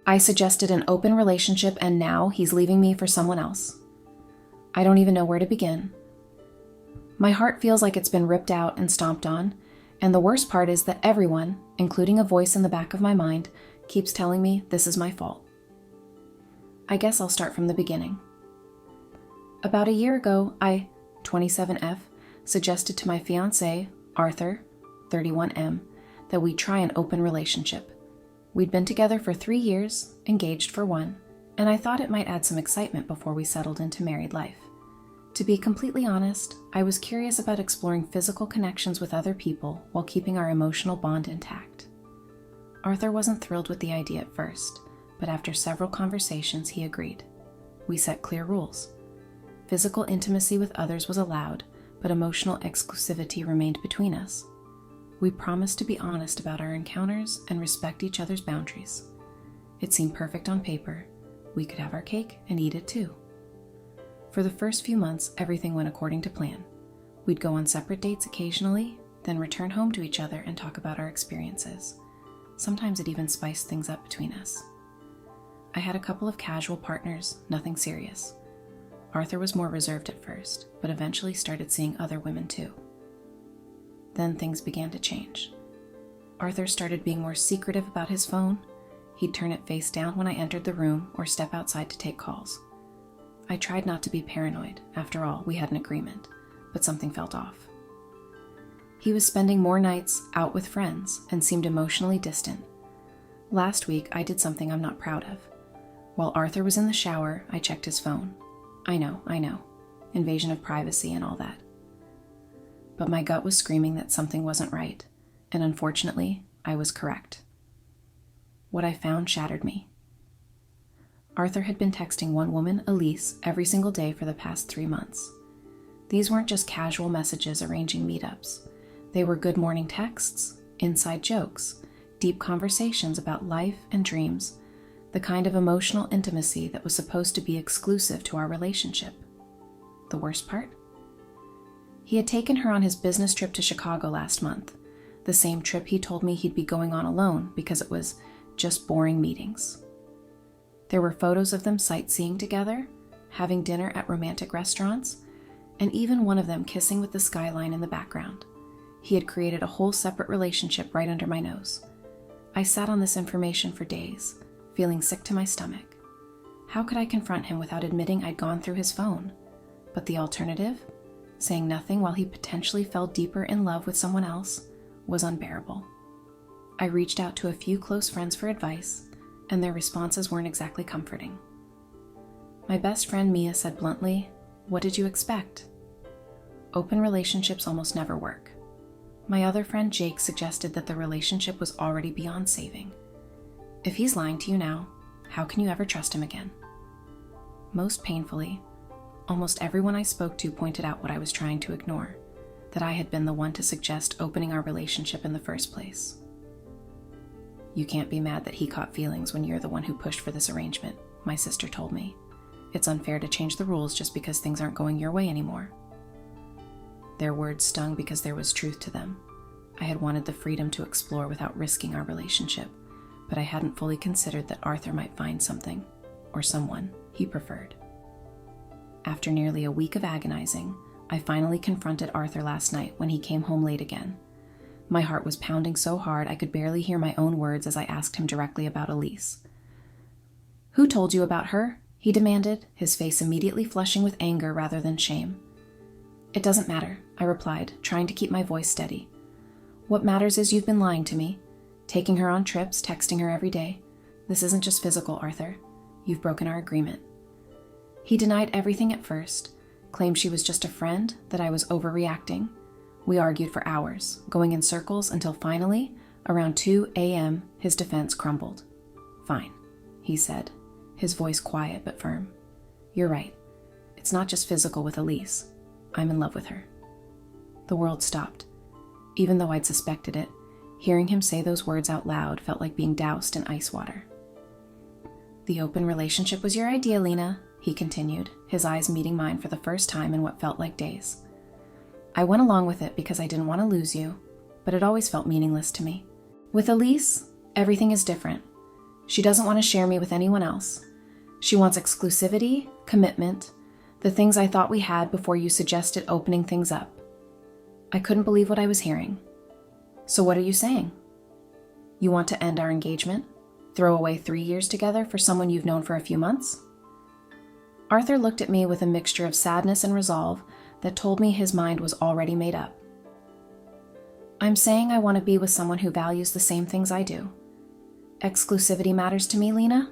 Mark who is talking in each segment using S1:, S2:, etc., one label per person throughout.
S1: I suggested an open relationship and now he's leaving me for someone else. I don't even know where to begin. My heart feels like it's been ripped out and stomped on, and the worst part is that everyone, including a voice in the back of my mind, keeps telling me this is my fault. I guess I'll start from the beginning. About a year ago, I, 27F, suggested to my fiancé, Arthur, 31M, that we try an open relationship. We'd been together for 3 years, engaged for 1, and I thought it might add some excitement before we settled into married life. To be completely honest, I was curious about exploring physical connections with other people while keeping our emotional bond intact. Arthur wasn't thrilled with the idea at first, but after several conversations, he agreed. We set clear rules. Physical intimacy with others was allowed, but emotional exclusivity remained between us. We promised to be honest about our encounters and respect each other's boundaries. It seemed perfect on paper. We could have our cake and eat it too. For the first few months, everything went according to plan. We'd go on separate dates occasionally, then return home to each other and talk about our experiences. Sometimes it even spiced things up between us. I had a couple of casual partners, nothing serious. Arthur was more reserved at first, but eventually started seeing other women too. Then things began to change. Arthur started being more secretive about his phone. He'd turn it face down when I entered the room or step outside to take calls. I tried not to be paranoid. After all, we had an agreement, but something felt off. He was spending more nights out with friends and seemed emotionally distant. Last week, I did something I'm not proud of. While Arthur was in the shower, I checked his phone. I know. Invasion of privacy and all that. But my gut was screaming that something wasn't right, and unfortunately, I was correct. What I found shattered me. Arthur had been texting one woman, Elise, every single day for the past 3 months. These weren't just casual messages arranging meetups. They were good morning texts, inside jokes, deep conversations about life and dreams, the kind of emotional intimacy that was supposed to be exclusive to our relationship. The worst part? He had taken her on his business trip to Chicago last month, the same trip he told me he'd be going on alone because it was just boring meetings. There were photos of them sightseeing together, having dinner at romantic restaurants, and even one of them kissing with the skyline in the background. He had created a whole separate relationship right under my nose. I sat on this information for days, feeling sick to my stomach. How could I confront him without admitting I'd gone through his phone? But the alternative, saying nothing while he potentially fell deeper in love with someone else, was unbearable. I reached out to a few close friends for advice, and their responses weren't exactly comforting. My best friend Mia said bluntly, "What did you expect?" Open relationships almost never work. My other friend Jake suggested that the relationship was already beyond saving. If he's lying to you now, how can you ever trust him again? Most painfully, almost everyone I spoke to pointed out what I was trying to ignore, that I had been the one to suggest opening our relationship in the first place. You can't be mad that he caught feelings when you're the one who pushed for this arrangement, my sister told me. It's unfair to change the rules just because things aren't going your way anymore. Their words stung because there was truth to them. I had wanted the freedom to explore without risking our relationship, but I hadn't fully considered that Arthur might find something, or someone, he preferred. After nearly a week of agonizing, I finally confronted Arthur last night when he came home late again. My heart was pounding so hard I could barely hear my own words as I asked him directly about Elise. "Who told you about her?" he demanded, his face immediately flushing with anger rather than shame. "It doesn't matter," I replied, trying to keep my voice steady. "What matters is you've been lying to me, taking her on trips, texting her every day. This isn't just physical, Arthur. You've broken our agreement." He denied everything at first, claimed she was just a friend, that I was overreacting. We argued for hours, going in circles until finally, around 2 a.m., his defense crumbled. "Fine," he said, his voice quiet but firm. "You're right. It's not just physical with Elise. I'm in love with her." The world stopped. Even though I'd suspected it, hearing him say those words out loud felt like being doused in ice water. "The open relationship was your idea, Lena," he continued, his eyes meeting mine for the first time in what felt like days. "I went along with it because I didn't want to lose you, but it always felt meaningless to me. With Elise, everything is different. She doesn't want to share me with anyone else. She wants exclusivity, commitment, the things I thought we had before you suggested opening things up. I couldn't believe what I was hearing. So what are you saying? You want to end our engagement? Throw away 3 years together for someone you've known for a few months? Arthur looked at me with a mixture of sadness and resolve that told me his mind was already made up. I'm saying I want to be with someone who values the same things I do. Exclusivity matters to me, Lena.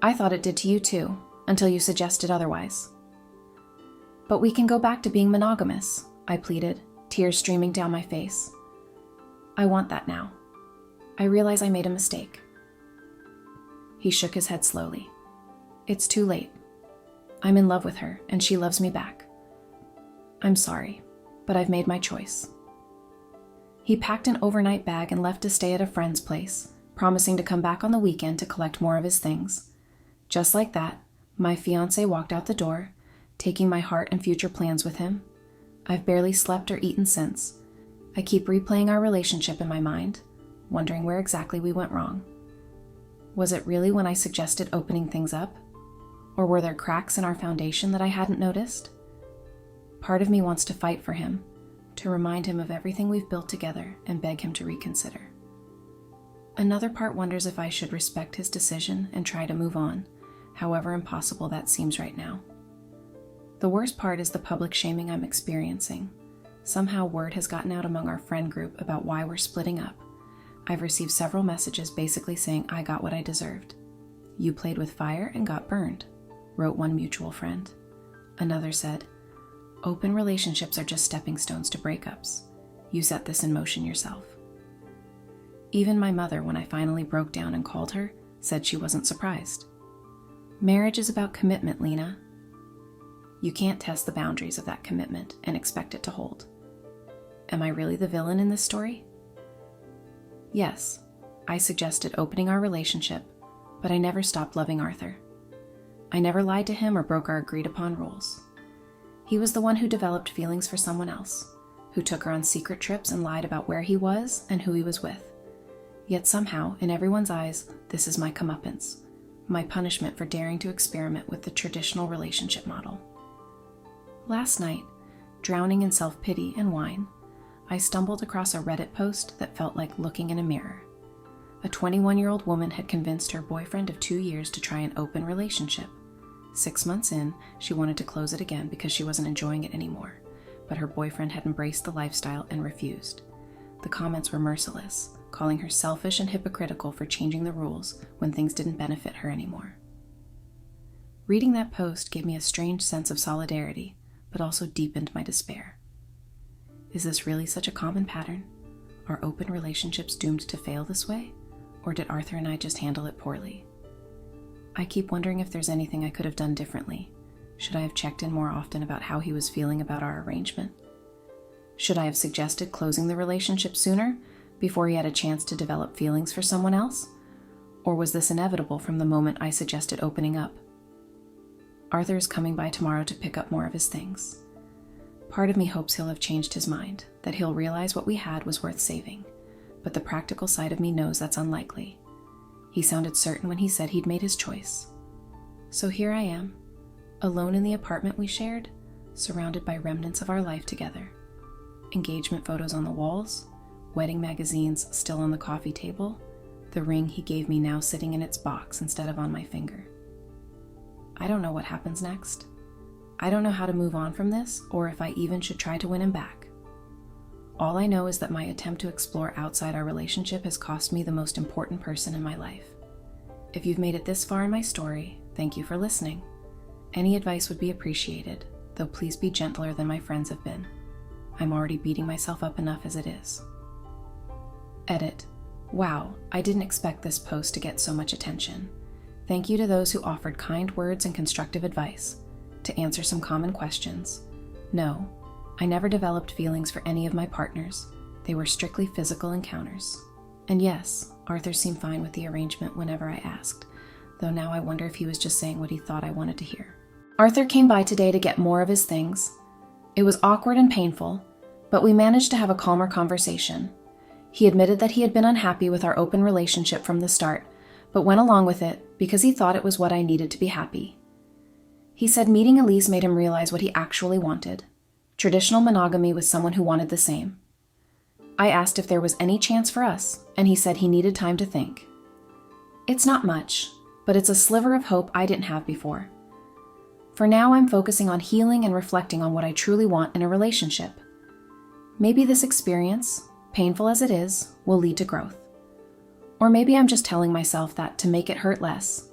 S1: I thought it did to you too, until you suggested otherwise. But we can go back to being monogamous, I pleaded, tears streaming down my face. I want that now. I realize I made a mistake. He shook his head slowly. It's too late. I'm in love with her, and she loves me back. I'm sorry, but I've made my choice. He packed an overnight bag and left to stay at a friend's place, promising to come back on the weekend to collect more of his things. Just like that, my fiancé walked out the door, taking my heart and future plans with him. I've barely slept or eaten since. I keep replaying our relationship in my mind, wondering where exactly we went wrong. Was it really when I suggested opening things up? Or were there cracks in our foundation that I hadn't noticed? Part of me wants to fight for him, to remind him of everything we've built together and beg him to reconsider. Another part wonders if I should respect his decision and try to move on, however impossible that seems right now. The worst part is the public shaming I'm experiencing. Somehow word has gotten out among our friend group about why we're splitting up. I've received several messages basically saying I got what I deserved. You played with fire and got burned, wrote one mutual friend. Another said, open relationships are just stepping stones to breakups. You set this in motion yourself. Even my mother, when I finally broke down and called her, said she wasn't surprised. Marriage is about commitment, Lena. You can't test the boundaries of that commitment and expect it to hold. Am I really the villain in this story? Yes, I suggested opening our relationship, but I never stopped loving Arthur. I never lied to him or broke our agreed-upon rules. He was the one who developed feelings for someone else, who took her on secret trips and lied about where he was and who he was with. Yet somehow, in everyone's eyes, this is my comeuppance, my punishment for daring to experiment with the traditional relationship model. Last night, drowning in self-pity and wine, I stumbled across a Reddit post that felt like looking in a mirror. A 21-year-old woman had convinced her boyfriend of 2 years to try an open relationship. 6 months in, she wanted to close it again because she wasn't enjoying it anymore, but her boyfriend had embraced the lifestyle and refused. The comments were merciless, calling her selfish and hypocritical for changing the rules when things didn't benefit her anymore. Reading that post gave me a strange sense of solidarity, but also deepened my despair. Is this really such a common pattern? Are open relationships doomed to fail this way? Or did Arthur and I just handle it poorly? I keep wondering if there's anything I could have done differently. Should I have checked in more often about how he was feeling about our arrangement? Should I have suggested closing the relationship sooner, before he had a chance to develop feelings for someone else? Or was this inevitable from the moment I suggested opening up? Arthur is coming by tomorrow to pick up more of his things. Part of me hopes he'll have changed his mind, that he'll realize what we had was worth saving, but the practical side of me knows that's unlikely. He sounded certain when he said he'd made his choice. So here I am, alone in the apartment we shared, surrounded by remnants of our life together. Engagement photos on the walls, wedding magazines still on the coffee table, the ring he gave me now sitting in its box instead of on my finger. I don't know what happens next. I don't know how to move on from this, or if I even should try to win him back. All I know is that my attempt to explore outside our relationship has cost me the most important person in my life. If you've made it this far in my story, thank you for listening. Any advice would be appreciated, though please be gentler than my friends have been. I'm already beating myself up enough as it is. Edit. Wow, I didn't expect this post to get so much attention. Thank you to those who offered kind words and constructive advice. To answer some common questions. No, I never developed feelings for any of my partners. They were strictly physical encounters. And yes, Arthur seemed fine with the arrangement whenever I asked, though now I wonder if he was just saying what he thought I wanted to hear. Arthur came by today to get more of his things. It was awkward and painful, but we managed to have a calmer conversation. He admitted that he had been unhappy with our open relationship from the start, but went along with it because he thought it was what I needed to be happy. He said meeting Elise made him realize what he actually wanted: traditional monogamy with someone who wanted the same. I asked if there was any chance for us, and he said he needed time to think. It's not much, but it's a sliver of hope I didn't have before. For now, I'm focusing on healing and reflecting on what I truly want in a relationship. Maybe this experience, painful as it is, will lead to growth. Or maybe I'm just telling myself that to make it hurt less.